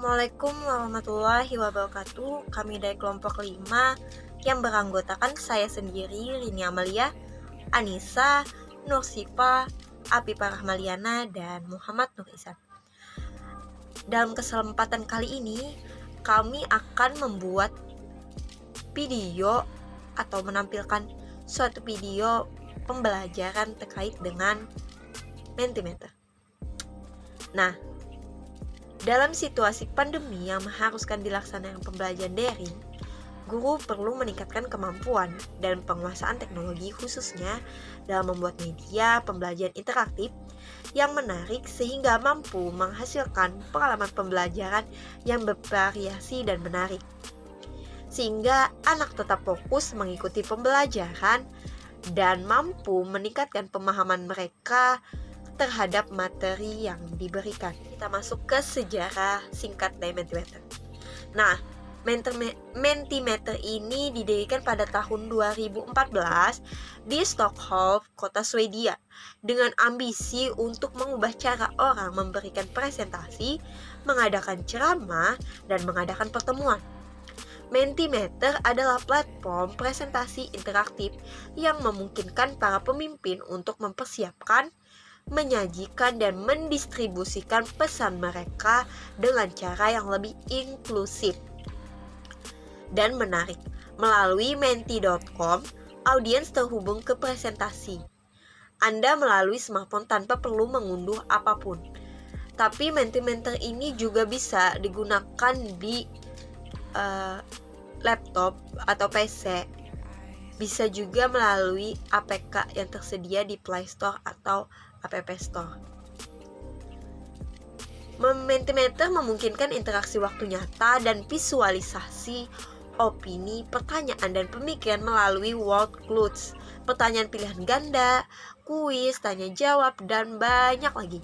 Assalamualaikum warahmatullahi wabarakatuh. Kami dari kelompok 5 yang beranggotakan saya sendiri, Rini Amalia, Anissa, Nursifa, Apipa Rahmaliana, dan Muhammad Nur Ihsan. Dalam kesempatan kali ini, kami akan membuat video atau menampilkan suatu video pembelajaran terkait dengan Mentimeter. Nah, dalam situasi pandemi yang mengharuskan dilaksanakan pembelajaran daring, guru perlu meningkatkan kemampuan dan penguasaan teknologi khususnya dalam membuat media pembelajaran interaktif yang menarik sehingga mampu menghasilkan pengalaman pembelajaran yang bervariasi dan menarik. Sehingga anak tetap fokus mengikuti pembelajaran dan mampu meningkatkan pemahaman mereka terhadap materi yang diberikan. Kita masuk ke sejarah singkat dari Mentimeter. Nah, Mentimeter ini didirikan pada tahun 2014 di Stockholm, kota Swedia, dengan ambisi untuk mengubah cara orang memberikan presentasi, mengadakan ceramah, dan mengadakan pertemuan. Mentimeter adalah platform presentasi interaktif yang memungkinkan para pemimpin untuk mempersiapkan, menyajikan dan mendistribusikan pesan mereka dengan cara yang lebih inklusif dan menarik. Melalui menti.com, audiens terhubung ke presentasi Anda melalui smartphone tanpa perlu mengunduh apapun. Tapi Mentimeter ini juga bisa digunakan di laptop atau PC. Bisa juga melalui APK yang tersedia di Play Store atau App Store. Mentimeter memungkinkan interaksi waktu nyata dan visualisasi opini, pertanyaan, dan pemikiran melalui word clouds, pertanyaan pilihan ganda, kuis, tanya jawab, dan banyak lagi.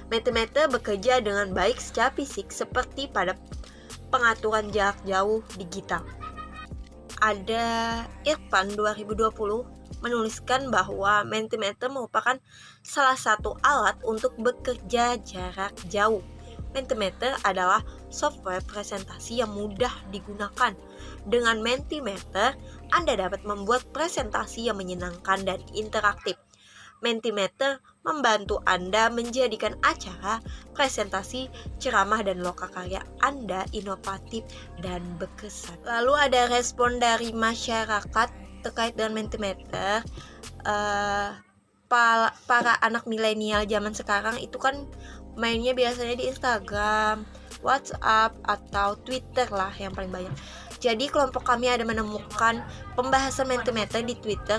Mentimeter bekerja dengan baik secara fisik seperti pada pengaturan jarak jauh digital. Ada Irfan 2020 menuliskan bahwa Mentimeter merupakan salah satu alat untuk bekerja jarak jauh. Mentimeter adalah software presentasi yang mudah digunakan. Dengan Mentimeter, Anda dapat membuat presentasi yang menyenangkan dan interaktif. Mentimeter membantu Anda menjadikan acara, presentasi, ceramah, dan lokakarya Anda inovatif dan berkesan. Lalu ada respon dari masyarakat terkait dengan Mentimeter. Para anak milenial zaman sekarang itu kan mainnya biasanya di Instagram, WhatsApp, atau Twitter lah yang paling banyak. Jadi kelompok kami ada menemukan pembahasan Mentimeter di Twitter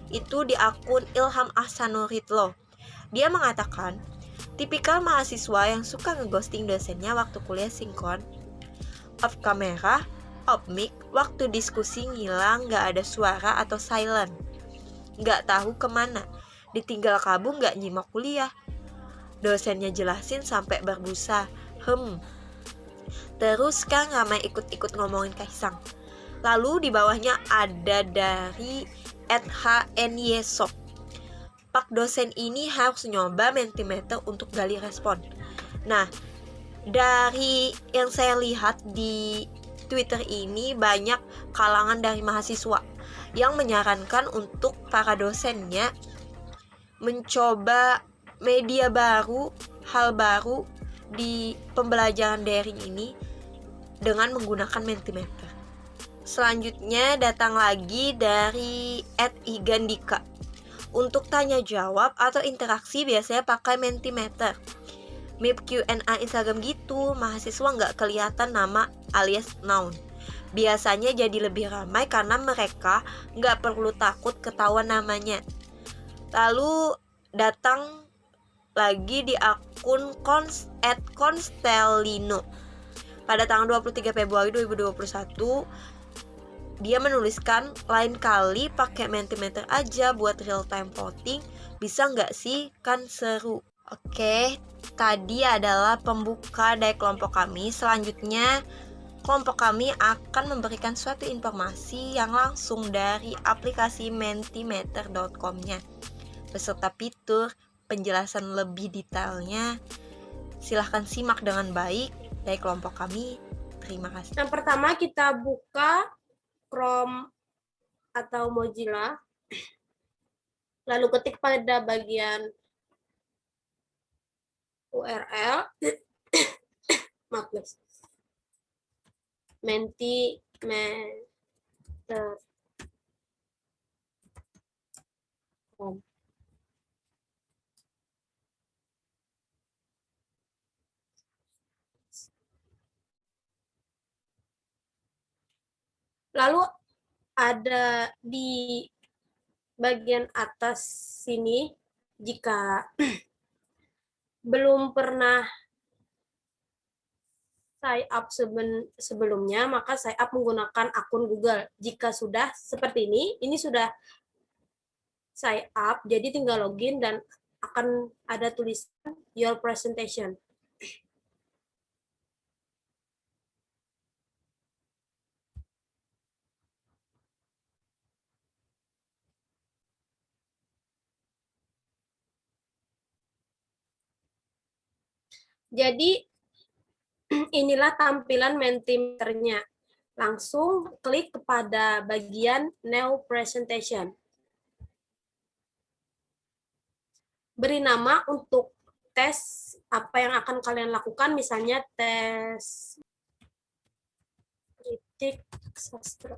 itu di akun Ilham Ahsanuridlo. Dia mengatakan, tipikal mahasiswa yang suka ngeghosting dosennya waktu kuliah sinkron, off kamera, off mic, waktu diskusi ngilang, gak ada suara atau silent, gak tahu kemana, ditinggal kabur gak nyimak kuliah. Dosennya jelasin sampai berbusa, Terus kan ramai ikut-ikut ngomongin Kaisang. Lalu di bawahnya ada dari @hnyesop. Pak dosen ini harus nyoba Mentimeter untuk gali respon. Nah, dari yang saya lihat di Twitter ini banyak kalangan dari mahasiswa yang menyarankan untuk para dosennya mencoba media baru, hal baru di pembelajaran daring ini dengan menggunakan Mentimeter. Selanjutnya datang lagi dari @igandika. Untuk tanya jawab atau interaksi biasanya pakai Mentimeter. Mirip Q&A Instagram gitu, mahasiswa nggak kelihatan nama alias noun. Biasanya jadi lebih ramai karena mereka nggak perlu takut ketahuan namanya. Lalu datang lagi di akun @constelino. Pada tanggal 23 Februari 2021, dia menuliskan, lain kali pakai Mentimeter aja buat real time voting, bisa nggak sih? Kan seru. Oke, tadi adalah pembuka dari kelompok kami. Selanjutnya, kelompok kami akan memberikan suatu informasi yang langsung dari aplikasi mentimeter.com-nya beserta fitur penjelasan lebih detailnya. Silahkan simak dengan baik. dari kelompok kami. Terima kasih. Yang pertama kita buka Chrome atau Mozilla, lalu ketik pada bagian URL maaf mentimeter.com. Lalu ada di bagian atas sini, jika belum pernah sign up sebelumnya, maka sign up menggunakan akun Google. Jika sudah seperti ini sudah sign up, jadi tinggal login dan akan ada tulisan your presentation. Jadi inilah tampilan Mentimeter-nya. Langsung klik kepada bagian New Presentation. Beri nama untuk tes apa yang akan kalian lakukan, misalnya tes kritik sastra.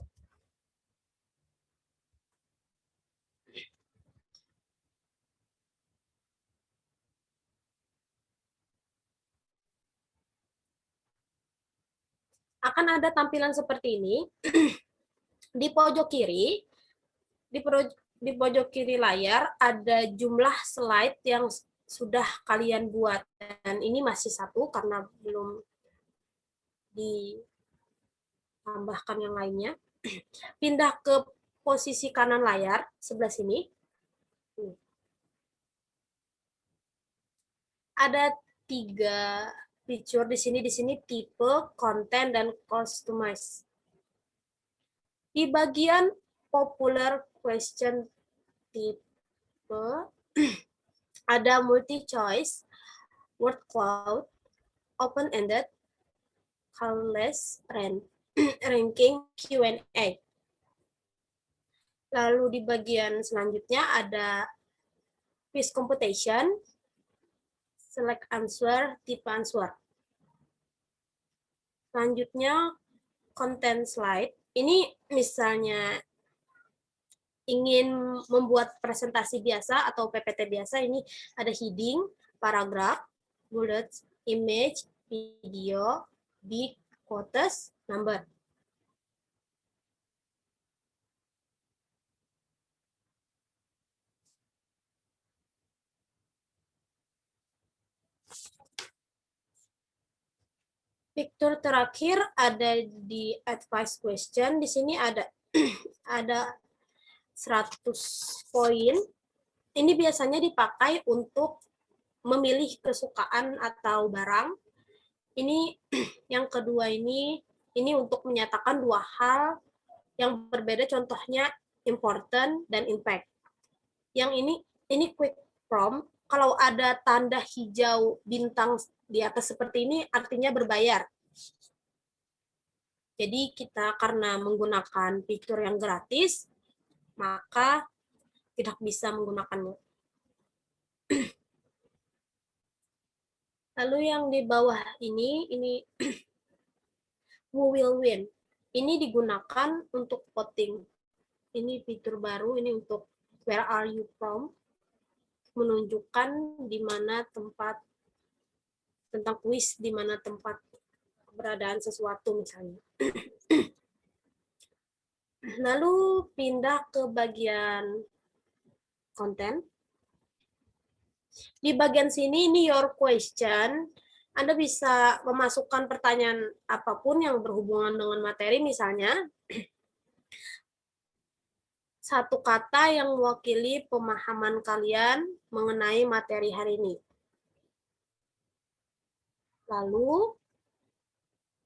Akan ada tampilan seperti ini. Di pojok kiri, di pojok kiri layar ada jumlah slide yang sudah kalian buat, dan ini masih satu karena belum ditambahkan yang lainnya. Pindah ke posisi kanan layar sebelah sini. Ada 3 feature di sini tipe, konten, dan customize. Di bagian popular question tipe ada multi choice, word cloud, open-ended, colourless, ranking, Q&A. Lalu di bagian selanjutnya ada quiz computation, select answer, tipe answer. Selanjutnya content slide. Ini misalnya ingin membuat presentasi biasa atau PPT biasa, ini ada heading, paragraph, bullets, image, video, big, quotes, number. Fitur terakhir ada di advice question. Di sini ada ada 100 poin. Ini biasanya dipakai untuk memilih kesukaan atau barang. Ini yang kedua ini untuk menyatakan 2 hal yang berbeda, contohnya important dan impact. Yang ini quick prompt. Kalau ada tanda hijau bintang di atas seperti ini artinya berbayar. Jadi kita karena menggunakan fitur yang gratis, maka tidak bisa menggunakannya. Lalu yang di bawah ini who will win. Ini digunakan untuk voting. Ini fitur baru, ini untuk where are you from, menunjukkan di mana tempat, tentang kuis di mana tempat keberadaan sesuatu misalnya. Lalu pindah ke bagian konten. Di bagian sini ini your question. Anda bisa memasukkan pertanyaan apapun yang berhubungan dengan materi, misalnya satu kata yang mewakili pemahaman kalian mengenai materi hari ini. Lalu,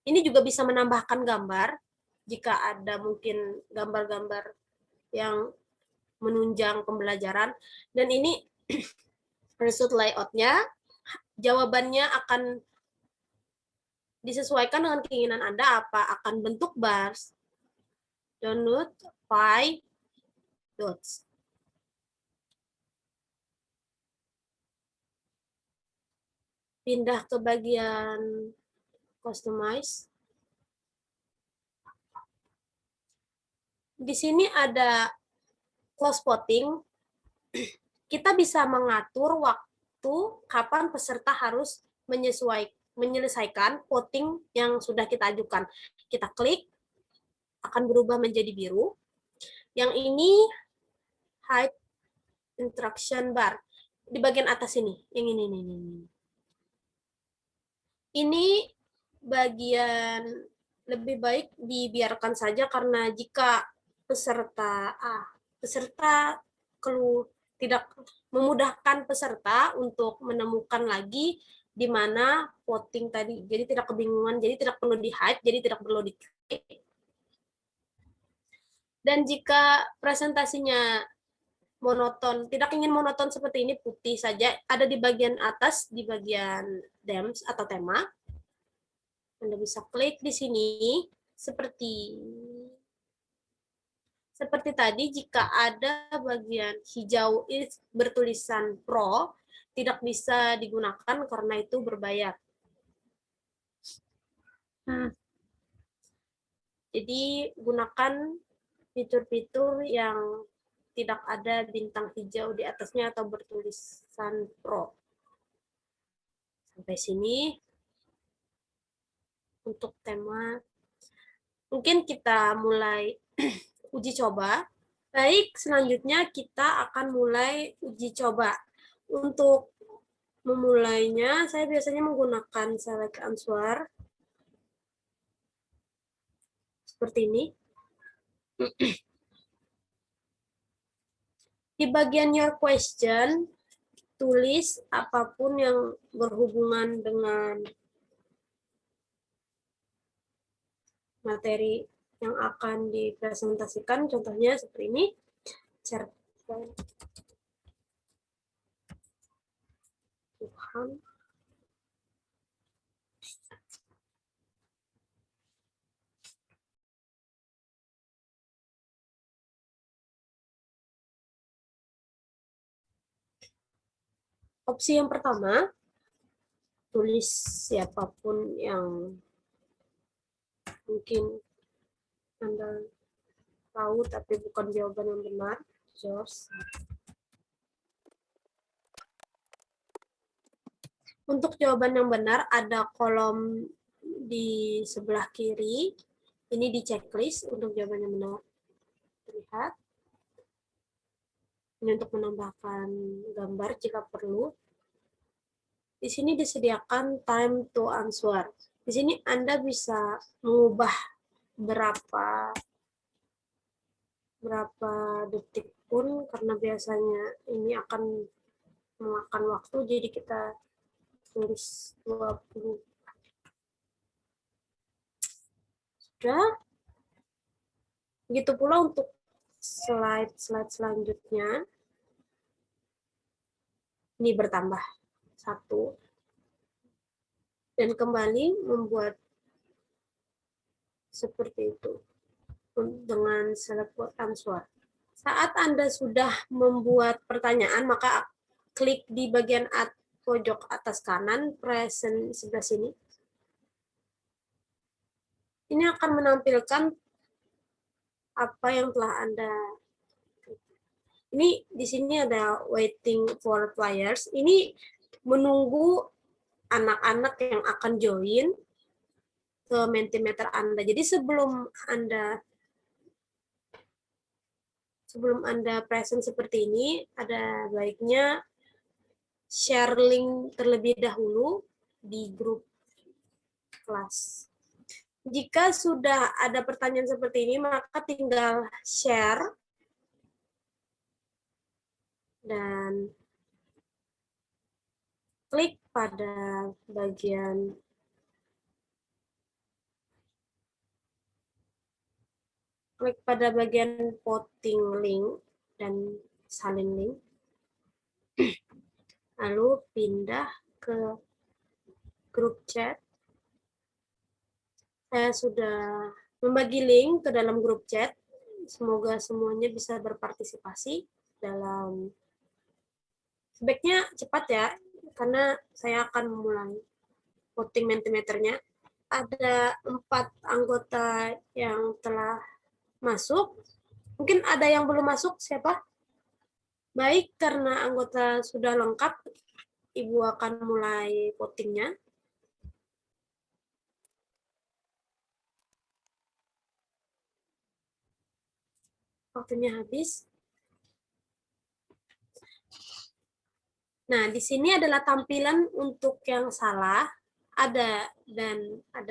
ini juga bisa menambahkan gambar, jika ada mungkin gambar-gambar yang menunjang pembelajaran. Dan ini result layout-nya, jawabannya akan disesuaikan dengan keinginan Anda apa akan bentuk bars, donut, pie, dots. Pindah ke bagian customize. Di sini ada close voting. Kita bisa mengatur waktu kapan peserta harus menyelesaikan voting yang sudah kita ajukan. Kita klik, akan berubah menjadi biru. Yang ini hide interaction bar. Di bagian atas ini, yang ini. Ini bagian lebih baik dibiarkan saja karena jika peserta tidak memudahkan peserta untuk menemukan lagi di mana voting tadi. Jadi tidak kebingungan, jadi tidak perlu di-hide, jadi tidak perlu di-klik. Dan jika presentasinya monoton, tidak ingin monoton seperti ini, putih saja, ada di bagian atas, di bagian themes atau tema. Anda bisa klik di sini, seperti tadi, jika ada bagian hijau bertulisan Pro, tidak bisa digunakan karena itu berbayar. Jadi, gunakan fitur-fitur yang tidak ada bintang hijau di atasnya atau bertulisan Pro. Sampai sini untuk tema. Mungkin kita mulai uji coba. Baik, selanjutnya kita akan mulai uji coba. Untuk memulainya, saya biasanya menggunakan select answer. Seperti ini. Di bagian your question, tulis apapun yang berhubungan dengan materi yang akan dipresentasikan, contohnya seperti ini. Tuhan. Opsi yang pertama, tulis siapapun yang mungkin Anda tahu tapi bukan jawaban yang benar. George. Untuk jawaban yang benar ada kolom di sebelah kiri. Ini di checklist untuk jawaban yang benar. Lihat. Ini untuk menambahkan gambar jika perlu. Di sini disediakan time to answer. Di sini Anda bisa mengubah berapa detik pun, karena biasanya ini akan memakan waktu, jadi kita tulis 20. Sudah. Begitu pula untuk slide selanjutnya. Ini bertambah 1. Dan kembali membuat seperti itu dengan select answer. Saat Anda sudah membuat pertanyaan, maka klik di bagian pojok atas kanan, present sebelah sini. Ini akan menampilkan apa yang telah Anda. Ini di sini ada waiting for players. Ini menunggu anak-anak yang akan join ke Mentimeter Anda. Jadi sebelum Anda present seperti ini, ada baiknya share link terlebih dahulu di grup kelas. Jika sudah ada pertanyaan seperti ini, maka tinggal share dan klik pada bagian voting link dan salin link. Lalu pindah ke grup chat. Saya sudah membagi link ke dalam grup chat. Semoga semuanya bisa berpartisipasi dalam, sebaiknya cepat ya, karena saya akan memulai voting Mentimeternya. Ada 4 anggota yang telah masuk. Mungkin ada yang belum masuk, siapa? Baik, karena anggota sudah lengkap, Ibu akan mulai votingnya. Waktunya habis. Nah, di sini adalah tampilan untuk yang salah. Ada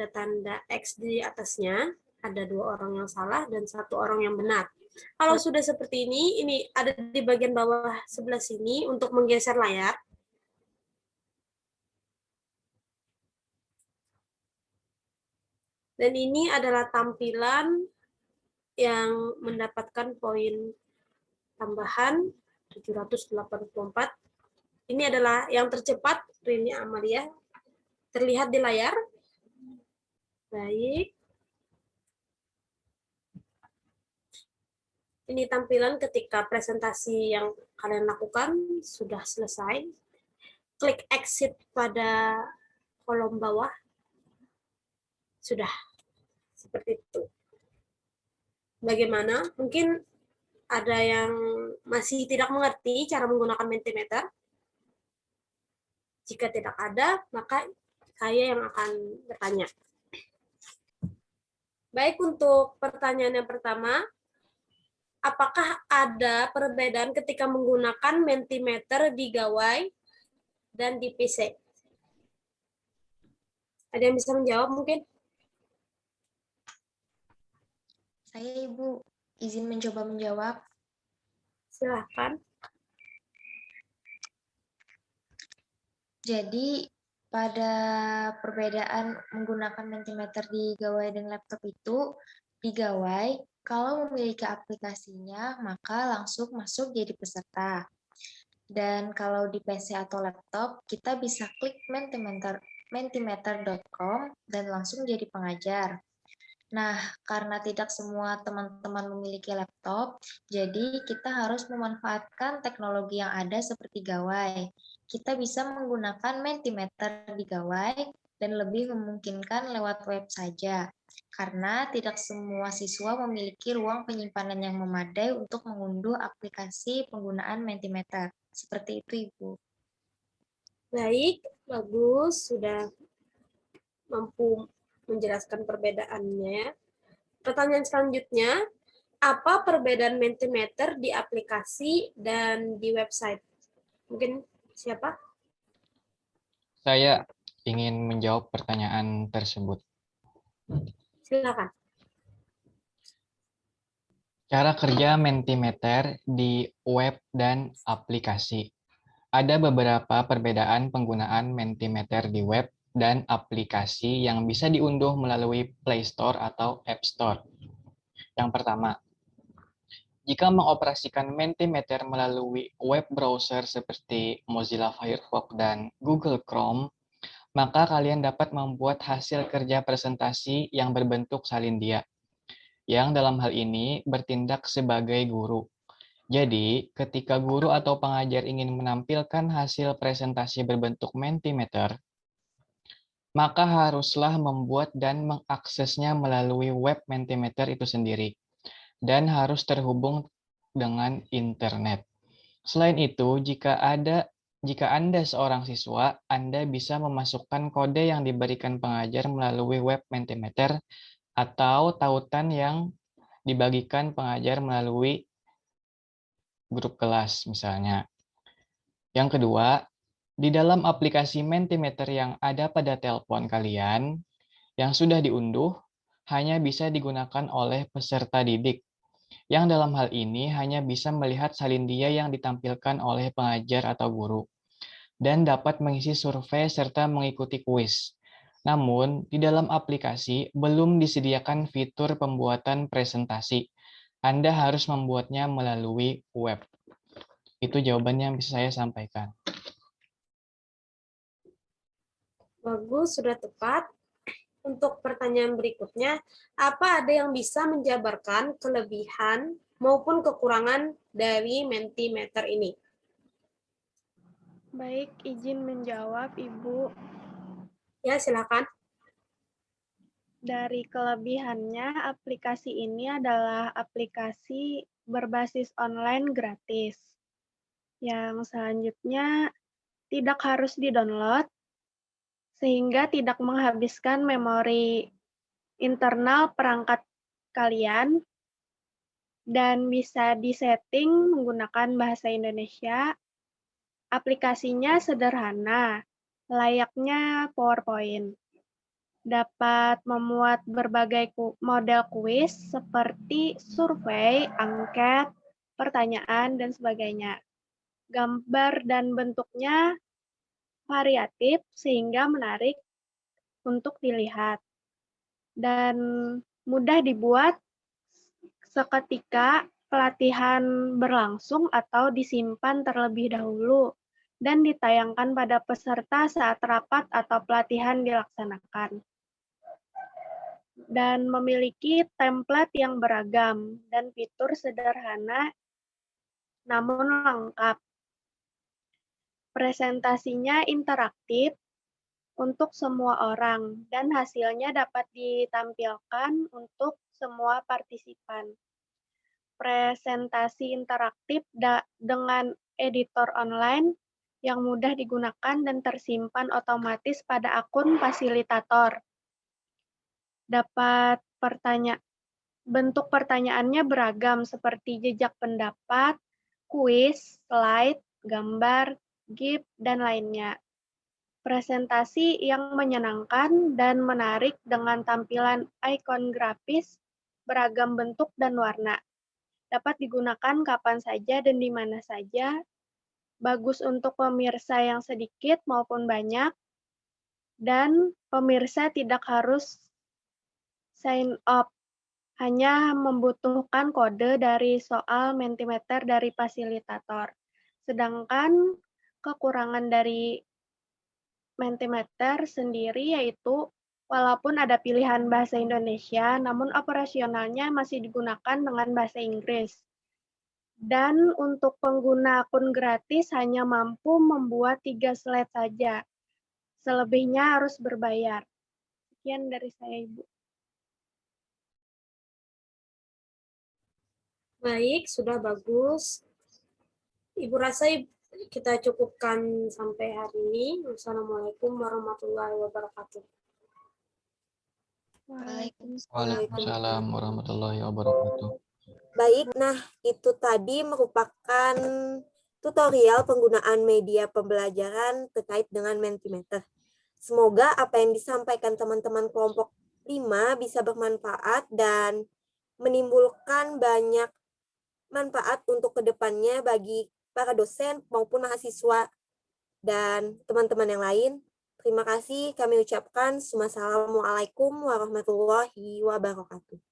tanda X di atasnya. Ada 2 orang yang salah dan 1 orang yang benar. Kalau sudah seperti ini ada di bagian bawah sebelah sini untuk menggeser layar. Dan ini adalah tampilan yang mendapatkan poin tambahan 784. Ini adalah yang tercepat, Rini Amalia. Terlihat di layar. Baik. Ini tampilan ketika presentasi yang kalian lakukan sudah selesai. Klik exit pada kolom bawah. Sudah. Seperti itu. Bagaimana? Mungkin ada yang masih tidak mengerti cara menggunakan Mentimeter. Jika tidak ada, maka saya yang akan bertanya. Baik, untuk pertanyaan yang pertama, apakah ada perbedaan ketika menggunakan Mentimeter di gawai dan di PC? Ada yang bisa menjawab mungkin? Saya Ibu, izin mencoba menjawab. Silahkan. Jadi pada perbedaan menggunakan Mentimeter di gawai dan laptop itu, di gawai kalau memiliki aplikasinya maka langsung masuk jadi peserta. Dan kalau di PC atau laptop, kita bisa klik mentimeter.com dan langsung jadi pengajar. Nah, karena tidak semua teman-teman memiliki laptop, jadi kita harus memanfaatkan teknologi yang ada seperti gawai. Kita bisa menggunakan Mentimeter di gawai dan lebih memungkinkan lewat web saja. Karena tidak semua siswa memiliki ruang penyimpanan yang memadai untuk mengunduh aplikasi penggunaan Mentimeter. Seperti itu, Ibu. Baik, bagus. Sudah mampu menjelaskan perbedaannya. Pertanyaan selanjutnya, apa perbedaan Mentimeter di aplikasi dan di website? Mungkin siapa? Saya ingin menjawab pertanyaan tersebut. Silakan. Cara kerja Mentimeter di web dan aplikasi. Ada beberapa perbedaan penggunaan Mentimeter di web dan aplikasi yang bisa diunduh melalui Play Store atau App Store. Yang pertama, jika mengoperasikan Mentimeter melalui web browser seperti Mozilla Firefox dan Google Chrome, maka kalian dapat membuat hasil kerja presentasi yang berbentuk salindia, yang dalam hal ini bertindak sebagai guru. Jadi, ketika guru atau pengajar ingin menampilkan hasil presentasi berbentuk Mentimeter, maka haruslah membuat dan mengaksesnya melalui web Mentimeter itu sendiri, dan harus terhubung dengan internet. Selain itu, jika Anda seorang siswa, Anda bisa memasukkan kode yang diberikan pengajar melalui web Mentimeter atau tautan yang dibagikan pengajar melalui grup kelas misalnya. Yang kedua, di dalam aplikasi Mentimeter yang ada pada telepon kalian, yang sudah diunduh, hanya bisa digunakan oleh peserta didik, yang dalam hal ini hanya bisa melihat salindia yang ditampilkan oleh pengajar atau guru, dan dapat mengisi survei serta mengikuti kuis. Namun, di dalam aplikasi belum disediakan fitur pembuatan presentasi. Anda harus membuatnya melalui web. Itu jawabannya yang bisa saya sampaikan. Bagus, sudah tepat. untuk pertanyaan berikutnya, apa ada yang bisa menjabarkan kelebihan maupun kekurangan dari Mentimeter ini? Baik, izin menjawab, Ibu. Ya, silakan. Dari kelebihannya, aplikasi ini adalah aplikasi berbasis online gratis. Yang selanjutnya, tidak harus di-download, sehingga tidak menghabiskan memori internal perangkat kalian, dan bisa disetting menggunakan bahasa Indonesia. Aplikasinya sederhana, layaknya PowerPoint. Dapat memuat berbagai model kuis seperti survei, angket, pertanyaan, dan sebagainya. Gambar dan bentuknya variatif sehingga menarik untuk dilihat. Dan mudah dibuat seketika pelatihan berlangsung atau disimpan terlebih dahulu dan ditayangkan pada peserta saat rapat atau pelatihan dilaksanakan. Dan memiliki template yang beragam dan fitur sederhana namun lengkap. Presentasinya interaktif untuk semua orang dan hasilnya dapat ditampilkan untuk semua partisipan. Presentasi interaktif dengan editor online yang mudah digunakan dan tersimpan otomatis pada akun fasilitator. Dapat bentuk pertanyaannya beragam seperti jejak pendapat, kuis, slide, gambar, GIF, dan lainnya. Presentasi yang menyenangkan dan menarik dengan tampilan ikon grafis, beragam bentuk dan warna. Dapat digunakan kapan saja dan di mana saja. Bagus untuk pemirsa yang sedikit maupun banyak. Dan pemirsa tidak harus sign up, hanya membutuhkan kode dari soal Mentimeter dari fasilitator. Sedangkan kekurangan dari Mentimeter sendiri yaitu walaupun ada pilihan bahasa Indonesia, namun operasionalnya masih digunakan dengan bahasa Inggris. Dan untuk pengguna akun gratis hanya mampu membuat 3 slide saja. Selebihnya harus berbayar. Sekian dari saya, Ibu. Baik, sudah bagus. Ibu rasa kita cukupkan sampai hari ini. Wassalamualaikum warahmatullahi wabarakatuh. Waalaikumsalam warahmatullahi wabarakatuh. Baik, nah itu tadi merupakan tutorial penggunaan media pembelajaran terkait dengan Mentimeter. Semoga apa yang disampaikan teman-teman kelompok 5 bisa bermanfaat dan menimbulkan banyak manfaat untuk kedepannya bagi para dosen maupun mahasiswa dan teman-teman yang lain. Terima kasih kami ucapkan. Wassalamualaikum warahmatullahi wabarakatuh.